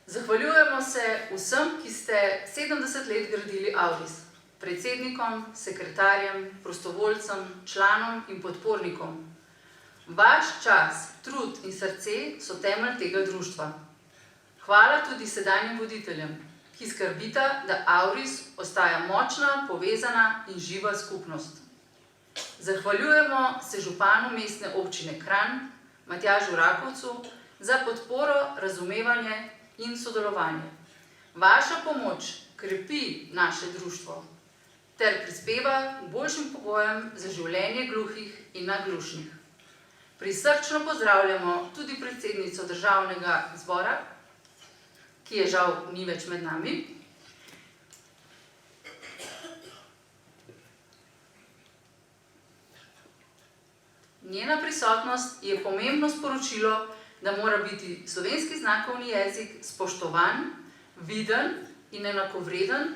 Zahvaljujemo se vsem, ki ste 70 let gradili Auris, predsednikom, sekretarjem, prostovoljcem, članom in podpornikom. Vaš čas, trud in srce so temelj tega društva. Hvala tudi sedanjim voditeljem, ki skrbita, da Auris ostaja močna, povezana in živa skupnost. Zahvaljujemo se županu mestne občine Kranj, Matjažu Rakovcu, za podporo, razumevanje in sodelovanje. Vaša pomoč krepi naše društvo ter prispeva k boljšim pogojem za življenje gluhih in naglušnih. Prisrčno pozdravljamo tudi predsednico Državnega zbora, ki je žal ni več med nami. Njena prisotnost je pomembno sporočilo, da mora biti slovenski znakovni jezik spoštovan, viden in enakovreden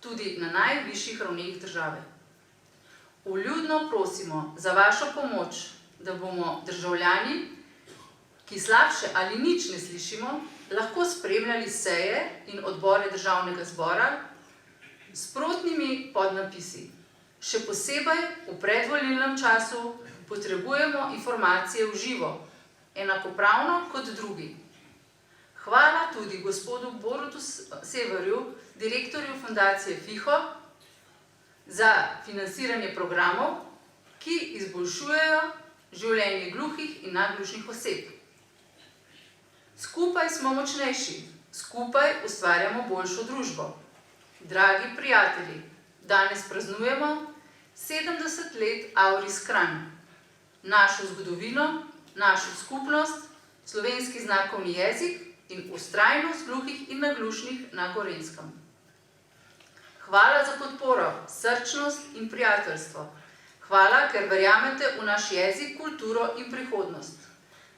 tudi na najvišjih ravneh države. Vljudno prosimo za vašo pomoč, da bomo državljani, ki slabše ali nič ne slišimo, lahko spremljali seje in odbore Državnega zbora s sprotnimi podnapisi. Še posebej v predvolilnem času potrebujemo informacije v živo, enakopravno kot drugi. Hvala tudi gospodu Borutu Severju, direktorju fundacije FIHO, za financiranje programov, ki izboljšujejo življenje gluhih in naglušnih oseb. Skupaj smo močnejši, skupaj ustvarjamo boljšo družbo. Dragi prijatelji, danes praznujemo 70 let Auris Kranj, našo zgodovino, našo skupnost, slovenski znakovni jezik in vztrajnost gluhih in naglušnih na Gorenjskem. Hvala za podporo, srčnost in prijateljstvo. Hvala, ker verjamete v naš jezik, kulturo in prihodnost.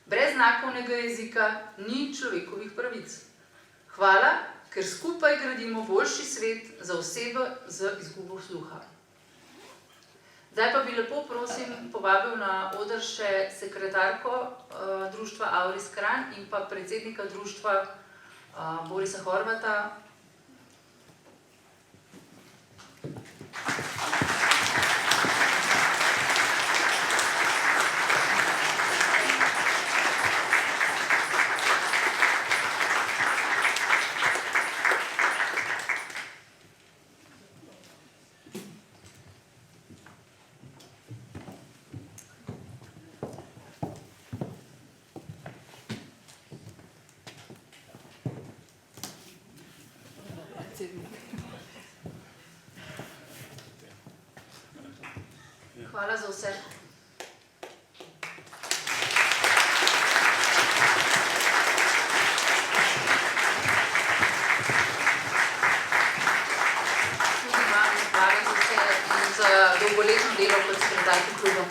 Brez znakovnega jezika ni človekovih pravic. Hvala, ker skupaj gradimo boljši svet za osebe z izgubo sluha. Zdaj pa bi lepo prosim povabil na oder še sekretarko društva Auris Kranj in pa predsednika društva Borisa Horvata. Hvala za vse. Tudi vam hvala za vse in za dolgoletno delo kot sekretarki kluba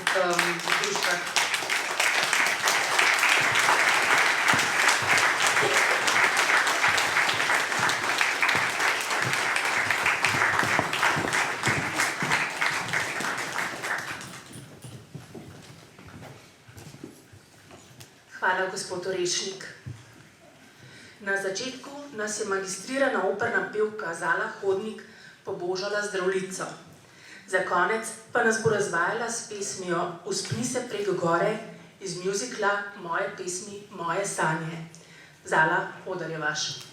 društva. Hvala, gospod Orešnik. Na začetku nas je magistrirana operna pevka Zala Hodnik pobožala zdravljico. Za konec pa nas bo razvajala s pesmijo Uspni se prek gore iz mjuzikla Moje pesmi, moje sanje. Zala, oder je vaš.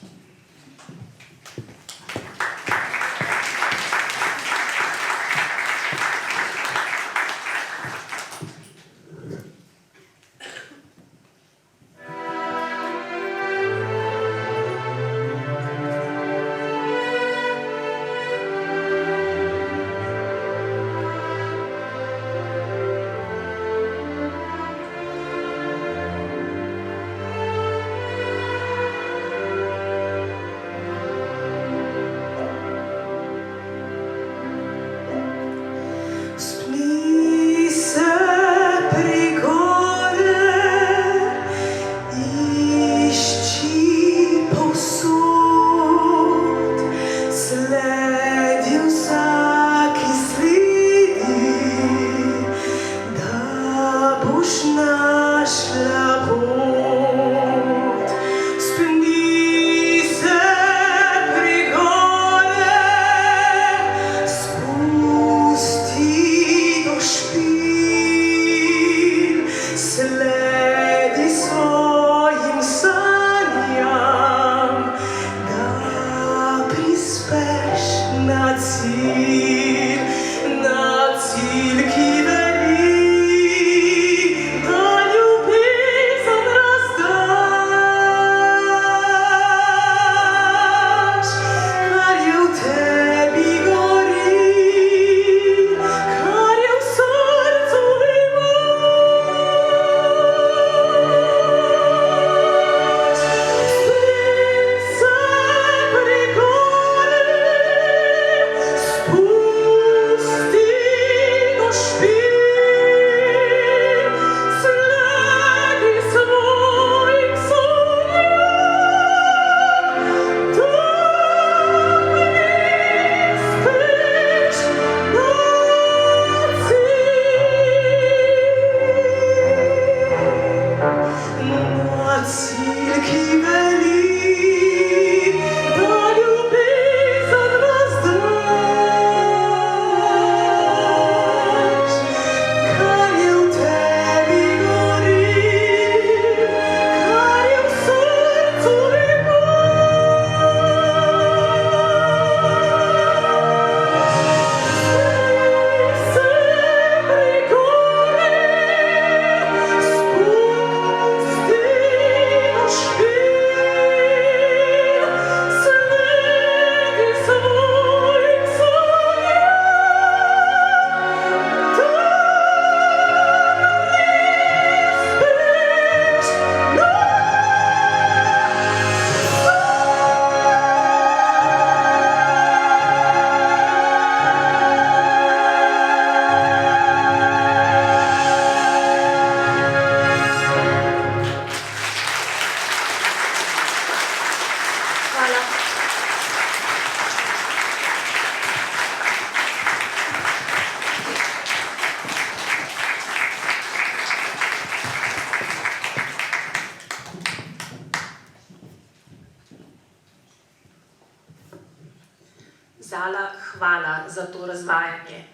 napisala hvala za to razvajanje.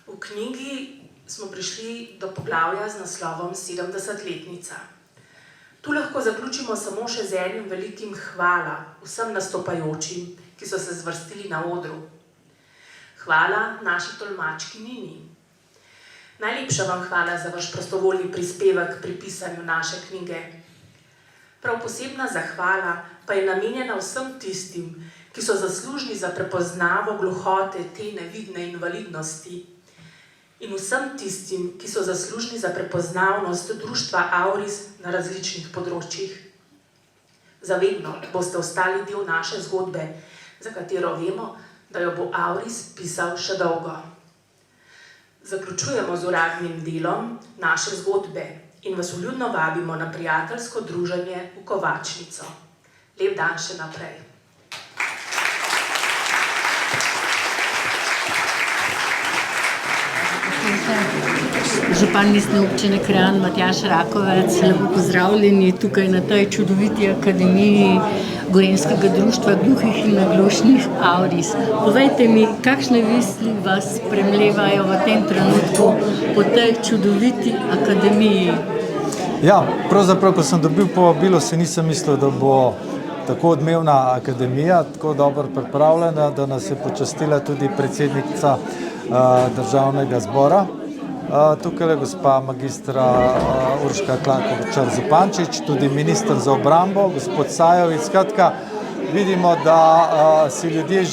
V knjigi smo prišli do poglavja z naslovom 70-letnica. Tu lahko zaključimo samo še z enim velikim hvala vsem nastopajočim, ki so se zvrstili na odru. Hvala naši tolmački Nini. Najlepša vam hvala za vaš prostovoljni prispevek pri pisanju naše knjige. Prav posebna zahvala pa je namenjena vsem tistim, ki so zaslužni za prepoznavo gluhote te nevidne invalidnosti in vsem tistim, ki so zaslužni za prepoznavnost društva Auris na različnih področjih. Zavedno boste ostali del naše zgodbe, za katero vemo, da jo bo Auris pisal še dolgo. Zaključujemo z uradnim delom naše zgodbe in vas vljudno vabimo na prijateljsko druženje v Kovačnico. Lep dan še naprej. Župan Mestne občine Kranj, Matjaž Rakovec, lepo pozdravljeni tukaj na tej čudoviti akademiji Gorenjskega društva gluhih in naglušnih Auris. Povejte mi, kakšne misli vas spremljevajo v tem trenutku po tej čudoviti akademiji? Ja, pravzaprav, ko sem dobil povabilo, si nisem mislil, da bo tako odmevna akademija, tako dobro pripravljena, da nas je počastila tudi predsednica Državnega zbora. Tukaj je gospa magistra Urška Klakovičar Zupančič, tudi minister za obrambo, gospod Sajovic. Skratka, vidimo, da si ljudje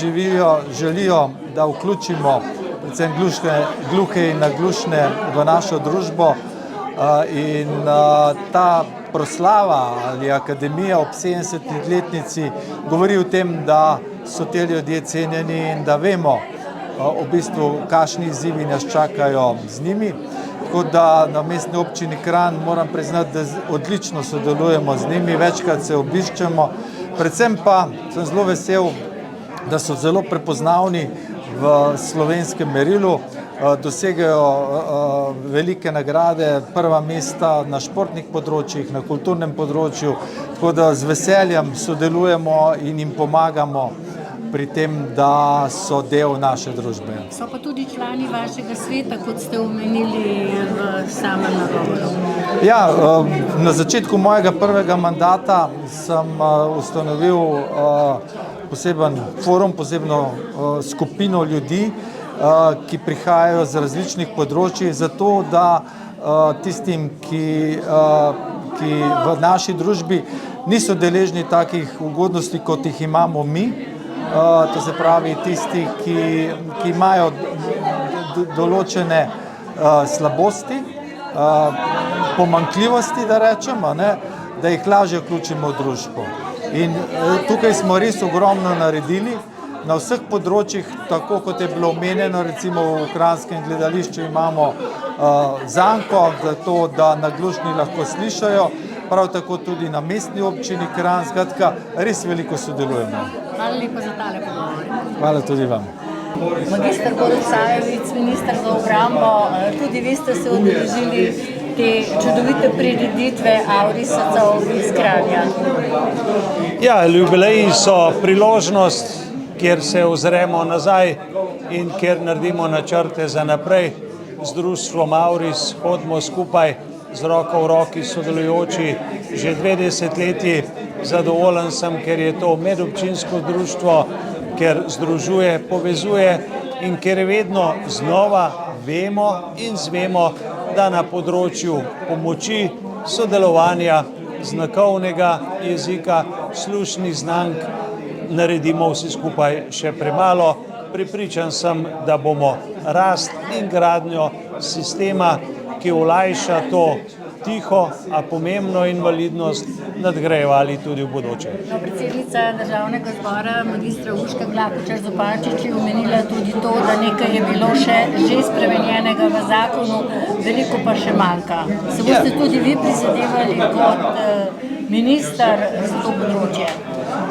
želijo, da vključimo predvsem gluhe in naglušne v našo družbo in ta proslava ali akademija ob 70-letnici govori o tem, da so te ljudje cenjeni in da vemo, v bistvu, kakšni izzivi nas čakajo z njimi. Tako da na Mestni občini Kranj moram priznati, da odlično sodelujemo z njimi, večkrat se obiščemo. Predvsem pa sem zelo vesel, da so zelo prepoznavni v slovenskem merilu, dosegajo velike nagrade, prva mesta na športnih področjih, na kulturnem področju, tako da z veseljem sodelujemo in jim pomagamo pri tem, da so del naše družbe. So pa tudi člani vašega sveta, kot ste omenili v samem nagovoru. Ja, na začetku mojega prvega mandata sem ustanovil poseben forum, posebno skupino ljudi, ki prihajajo z različnih področij, zato da tistim, ki v naši družbi niso deležni takih ugodnosti, kot jih imamo mi, to se pravi tisti, ki imajo določene slabosti, pomanjkljivosti, da rečemo, da jih lažje vključimo v družbo. In tukaj smo res ogromno naredili na vseh področjih, tako kot je bilo omenjeno, recimo v Kranjskem gledališču imamo zanko, zato da naglušni lahko slišajo, prav tako tudi na Mestni občini Kranj, skratka, res veliko sodelujemo. Hvala lepa za tale pogovor. Hvala tudi vam. Magister Borut Sajovic, minister za obrambo, tudi vi ste se udeležili te čudovite prireditve Aurisovcev iz Kranja. Ja, jubileji so priložnost, kjer se ozremo nazaj in kjer naredimo načrte za naprej. Z društvom Auris hodimo skupaj, z roko v roki sodelujoči že 2 desetletji. Zadovoljen sem, ker je to medobčinsko društvo, ker združuje, povezuje in ker vedno znova vemo in zvemo, da na področju pomoči, sodelovanja, znakovnega jezika, slušnih znank naredimo vsi skupaj še premalo. Prepričan sem, da bomo rast in gradnjo sistema, ki olajša to tiho, a pomembno invalidnost, nadgrajevali tudi v bodoče. Predsednica Državnega zbora, magistra Urška Klakovičar Zupančič, je omenila tudi to, da nekaj je bilo že spremenjenega v zakonu, veliko pa še manjka. Se boste tudi vi prizadevali kot minister za to področje?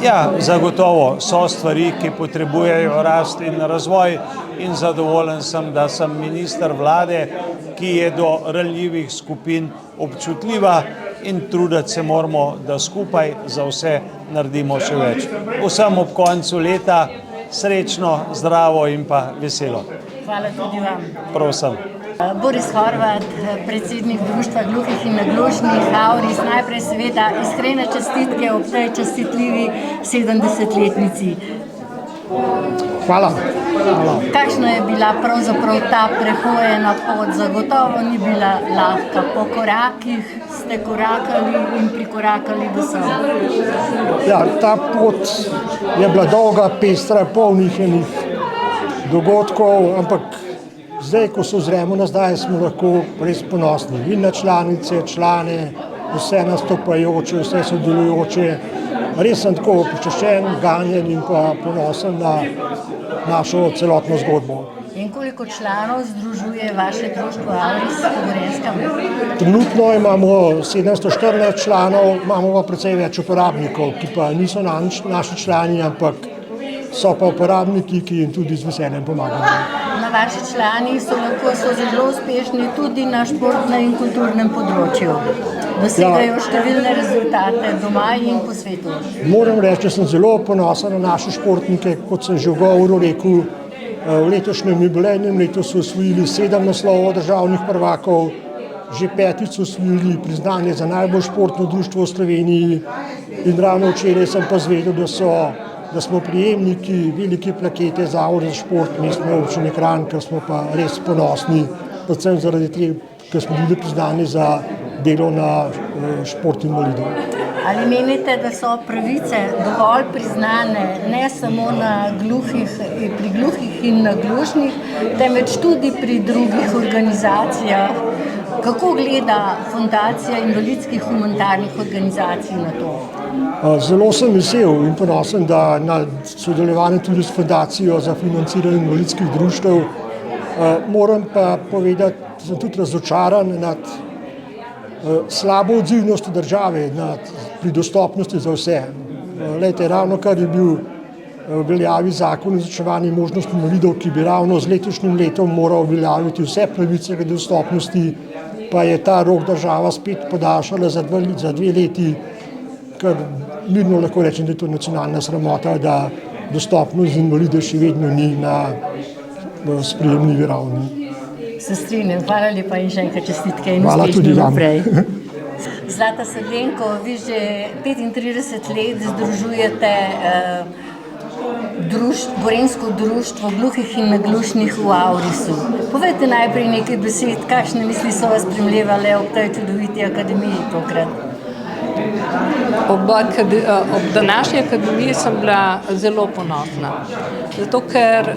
Ja, zagotovo so stvari, ki potrebujejo rast in razvoj in zadovoljen sem, da sem minister vlade, ki je do ranljivih skupin občutljiva in truditi se moramo, da skupaj za vse naredimo še več. Vsem ob koncu leta srečno, zdravo in pa veselo. Hvala tudi vam. Prosim. Boris Horvat, predsednik Društva gluhih in naglušnih Auris, najprej seveda iskrene čestitke ob tej častitljivi 70-letnici. Hvala. Kakšna je bila pravzaprav ta prehojena pot? Zagotovo ni bila lahka. Po korakih ste korakali in prikorakali do sem. Ja, ta pot je bila dolga, pestra, polnih enih dogodkov, ampak zdaj, ko se ozremo nazaj, smo lahko res ponosni in na članice, člane, vse nastopajoče, vse sodelujoče. Res sem tako počaščen, ganjen in pa ponosen na našo celotno zgodbo. In koliko članov združuje vaše društvo Auris v Gorenjskem? Trenutno imamo 714 članov, imamo pa precej več uporabnikov, ki pa niso naši člani, ampak so pa uporabniki, ki jim tudi z veseljem pomagajo. Vaši člani so zelo uspešni tudi na športnem in kulturnem področju. Dosegajo številne rezultate doma in po svetu. Moram reči, da sem zelo ponosen na naše športnike, kot sem že v govoru rekel, v letošnjem jubilejnem letu so osvojili 7 naslovov državnih prvakov, že 5 so osvojili priznanje za najbolj športno društvo v Sloveniji in ravno včeraj sem pa zvedel, da smo prijemniki velike plakete Zavoda za šport Mestne občine Kranj, ker smo pa res ponosni, predvsem zaradi tega, ker smo bili priznani za delo na šport invalidov. Ali menite, da so pravice dovolj priznane ne samo pri gluhih in naglušnih, temveč tudi pri drugih organizacijah? Kako gleda Fundacija invalidskih humanitarnih organizacij na to? Zelo sem vesel in ponosen, da na sodelovanju tudi s Fundacijo za financiranje invalidskih društev. Moram pa povedati, da sem tudi razočaran nad slabo odzivnostjo države pri dostopnosti za vse. Glejte, ravno kar je bil v veljavi zakon o izenačevanju možnosti invalidov, ki bi ravno z letošnjim letom moral uveljaviti vse pravice glede dostopnosti, pa je ta rok država spet podaljšala za 2 leti, kar mirno lahko rečem, da je to nacionalna sramota, da dostopnost za invalide še vedno ni na sprejemljivi ravni. Se strinjam, hvala lepa in še enkrat čestitke in uspešno naprej. Zlata Srbenko, vi že 35 let združujete Gorenjsko društvo gluhih in naglušnih v Aurisu. Povejte najprej nekaj besed, kakšne misli so vas spremljevale ob tej čudoviti akademiji tokrat? Ob današnji akademiji sem bila zelo ponosna. Zato, ker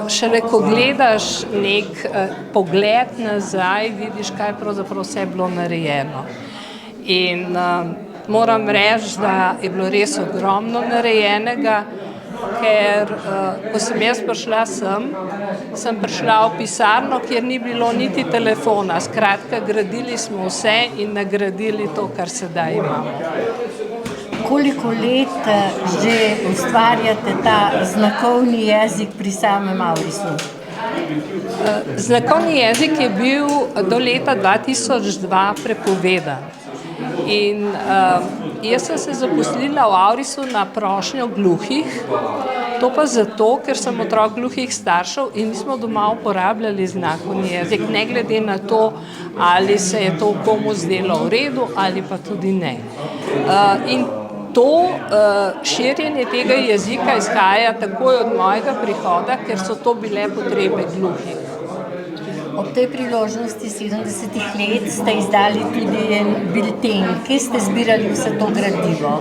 šele ko gledaš nek pogled nazaj, vidiš, kaj pravzaprav vse je bilo narejeno. In moram reči, da je bilo res ogromno narejenega, ker ko sem jaz prišla sem prišla v pisarno, kjer ni bilo niti telefona. Skratka, gradili smo vse in nagradili to, kar sedaj imamo. Koliko let že ustvarjate ta znakovni jezik pri samem Aurisu? Znakovni jezik je bil do leta 2002 prepovedan. In jaz sem se zaposlila v Aurisu na prošnjo gluhih, to pa zato, ker sem otrok gluhih staršev in mi smo doma uporabljali znakovni jezik, ne glede na to, ali se je to komu zdelo v redu ali pa tudi ne. In to širjenje tega jezika izhaja takoj od mojega prihoda, ker so to bile potrebe gluhih. Ob tej priložnosti 70 let ste izdali tudi en bilten. Kje ste zbirali vse to gradivo?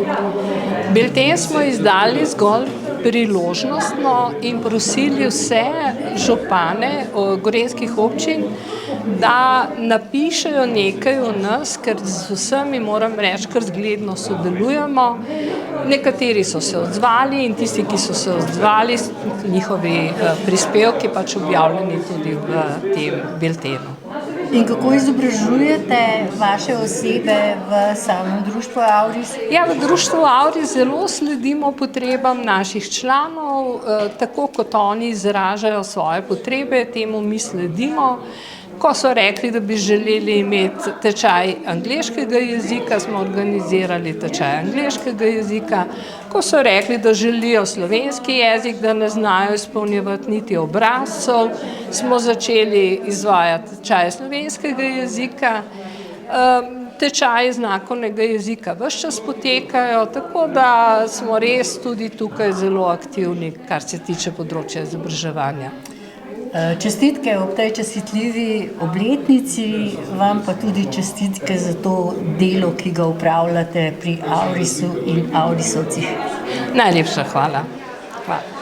Bilten smo izdali zgolj priložnostno in prosili vse župane gorenjskih občin, da napišejo nekaj o nas, ker z vsemi, moram reči, kar zgledno sodelujemo. Nekateri so se odzvali in tisti, ki so se odzvali, njihovi prispevki pač objavljeni tudi v tem biltenu. In kako izobražujete vaše osebe v samem društvu Auris? Ja, v društvu Auris zelo sledimo potrebam naših članov, tako kot oni izražajo svoje potrebe, temu mi sledimo. Ko so rekli, da bi želeli imeti tečaj angleškega jezika, smo organizirali tečaj angleškega jezika. Ko so rekli, da želijo slovenski jezik, da ne znajo izpolnjevati niti obrazcev, smo začeli izvajati tečaj slovenskega jezika. Tečaji znakovnega jezika ves čas potekajo, tako da smo res tudi tukaj zelo aktivni, kar se tiče področja izobraževanja. Čestitke ob tej častitljivi obletnici, vam pa tudi čestitke za to delo, ki ga upravljate pri Aurisu in Aurisovcih. Najlepša hvala. Hvala.